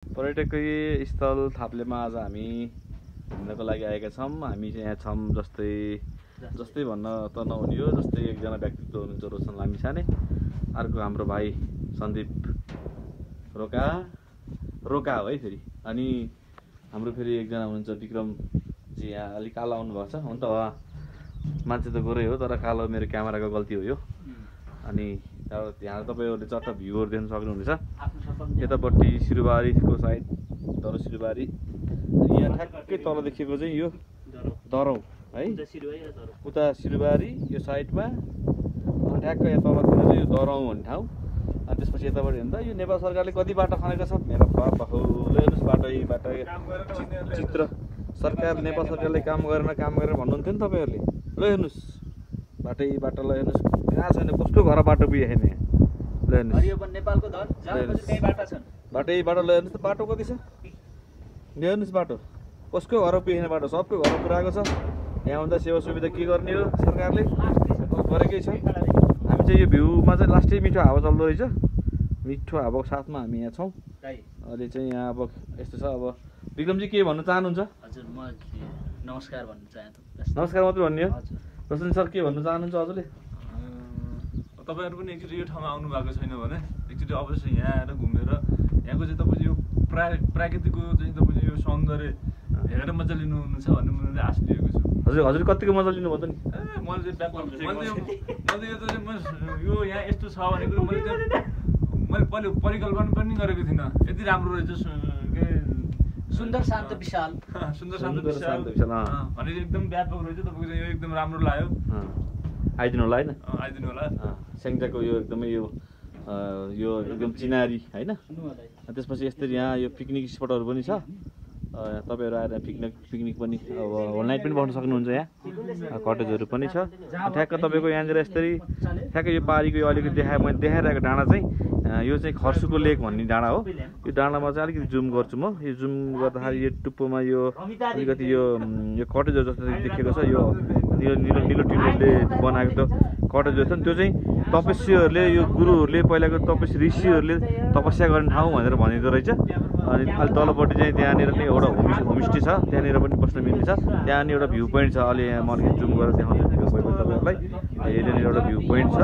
पर्यटकीय स्थल थाप्लेमा आज हामी घुम्नको लागि आएका छौँ। हामी चाहिँ यहाँ छौँ जस्तै भन्न त नहुने हो। जस्तै एकजना व्यक्तित्व हुनुहुन्छ रोशन लामिछाने, अर्को हाम्रो भाइ सन्दीप रोका हो है फेरि, अनि हाम्रो फेरि एकजना हुनुहुन्छ विक्रम जी, यहाँ अलिक कालो आउनुभएको छ। हुन त मान्छे त गोरै हो, तर कालो मेरो क्यामेराको गल्ती हो यो। अनि यहाँ तपाईँहरूले चट्ट भ्यूहरू देख्न सक्नुहुनेछ। यतापट्टि सिरुबारीको साइड दरो सिरुबारी, यहाँ ठ्याक्कै तल देखिएको चाहिँ यो दरौँ है, उता सिरुबारी यो साइडमा, ठ्याक्कै यहाँ तलतिर चाहिँ यो दरौँ भन्ने ठाउँ। अनि त्यसपछि यतापट्टि हेर्दा यो नेपाल सरकारले कति बाटो खनेको छ मेरो बाबा हो। ल हेर्नुहोस् बाटो चित्र सरकार, नेपाल सरकारले काम गरेर भन्नुहुन्थ्यो नि तपाईँहरूले। ल हेर्नुहोस् बाटो ल हेर्नुहोस् कहाँ छैन, कसको घर बाटो पुगेन यहाँ। ल हेर्नुहोस् नेपालको धन बाटो ल हेर्नुहोस् त बाटो कति छ, हेर्नुहोस् बाटो कसको घर पुगेन, बाटो सबको घर पुऱ्याएको छ। यहाँभन्दा सेवा सुविधा के गर्ने हो सरकारले, गरेकै छ। हामी चाहिँ यो भ्यूमा चाहिँ लास्टै मिठो हावा चल्दो रहेछ, मिठो हावाको साथमा हामी यहाँ छौँ। अहिले चाहिँ यहाँ अब यस्तो छ। अब विक्रमजी के भन्न चाहनुहुन्छ? हजुर, म नमस्कार भन्न चाहन्छु। नमस्कार मात्रै भन्ने हो। रोशन सर के भन्न चाहनुहुन्छ हजुरले? तपाईँहरू पनि एकचोटि यो ठाउँमा आउनु भएको छैन भने एकचोटि अवश्य यहाँ आएर घुमेर यहाँको चाहिँ तपाईँले यो प्राकृतिकको चाहिँ तपाईँले यो सौन्दर्य हेरेर मजा लिनुहुने छ भन्ने मैले आश लिएको छु। हजुर कतिको मजा लिनुभयो त नि? मैले चाहिँ यो चाहिँ यो यहाँ यस्तो छ भन्ने कुरो मैले पहिले परिकल्पना पनि गरेको थिइनँ। यति राम्रो रहेछ, सुन्दर शान्त विशाल भने एकदम व्यापक रहेछ। तपाईँको चाहिँ यो एकदम राम्रो लाग्यो। आइदिनु होला होइन, आइदिनु होला। स्याङ्जाको यो एकदमै यो एकदम चिनारी होइन। त्यसपछि यस्तरी यहाँ यो पिकनिक स्पटहरू पनि छ। तपाईँहरू आएर पिकनिक पनि अब होल नाइट पनि बस्न सक्नुहुन्छ। यहाँ कटेजहरू पनि छ। ठ्याक्क तपाईँको यहाँनिर यस्तरी ठ्याक्कै यो पारीको यो अलिकति मैले देखाइरहेको डाँडा चाहिँ यो चाहिँ खर्सुको लेक भन्ने डाँडा हो। यो डाँडामा चाहिँ अलिकति जुम गर्छु म। यो जुम गर्दाखेरि यो टुप्पोमा यो अलिकति यो कटेजहरू जस्तो देखेको छ। यो निलो टिनले बनाएको त कटेजहरू छ नि, त्यो चाहिँ तपस्वीहरूले यो गुरुहरूले पहिलाको ऋषिहरूले तपस्या गर्ने ठाउँ भनेर भनेको रहेछ। अनि अहिले तलपट्टि चाहिँ त्यहाँनिर नै एउटा होमस्टे छ, त्यहाँनिर पनि बस्न मिल्ने छ। त्यहाँनिर एउटा भ्यू पोइन्ट छ। अहिले यहाँ म अलिकति जुम गरेर देखाउँछु तपाईँहरूलाई। यहाँनिर एउटा भ्यू पोइन्ट छ,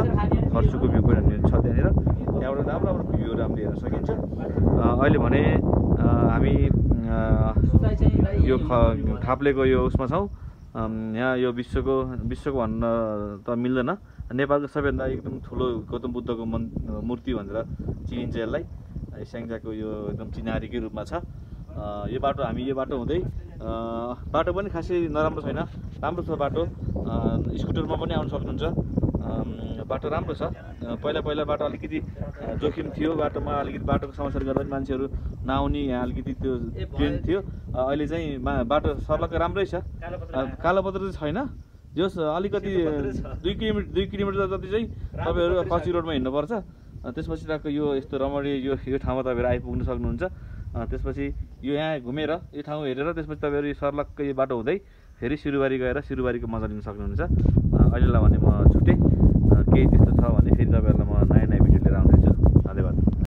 खर्सुको भ्यू पोइन्ट छ त्यहाँनिर। त्यहाँबाट राम्रो भ्यूहरू हामीले हेर्न सकिन्छ। अहिले भने हामी यो थाप्लेको यो उसमा छौँ। यहाँ यो विश्वको भन्न त मिल्दैन, नेपालको सबैभन्दा एकदम ठुलो गौतम बुद्धको मूर्ति भनेर चिनिन्छ यसलाई। स्याङ्जाको यो एकदम चिनारीकै रूपमा छ। यो बाटो हुँदै बाटो पनि खासै नराम्रो छैन, राम्रो छ बाटो। स्कुटरमा पनि आउन सक्नुहुन्छ। बाटो राम्रो छ। पहिला बाटो अलिकति जोखिम थियो, बाटोमा अलिकति बाटोको समस्याले गर्दा पनि मान्छेहरू नआउने यहाँ अलिकति त्यो ट्रेन थियो। अहिले चाहिँ बाटो सर्लक्क राम्रै छ। कालोपत्र चाहिँ छैन, जस अलिकति 2 किलोमिटर जति चाहिँ तपाईँहरू कच्ची रोडमा हिँड्नुपर्छ। त्यसपछि राको यो यस्तो रमणीय यो ठाउँमा तपाईँहरू आइपुग्न सक्नुहुन्छ। त्यसपछि यो यहाँ घुमेर यो ठाउँ हेरेर त्यसपछि तपाईँहरू यो सर्लक्क यो बाटो हुँदै फेरि सिरुबारी गएर सिरुबारीको मजा लिन सक्नुहुन्छ। अहिलेलाई भने म छुटेँ। केही त्यस्तो छ भने फेरि तपाईँहरूलाई म नयाँ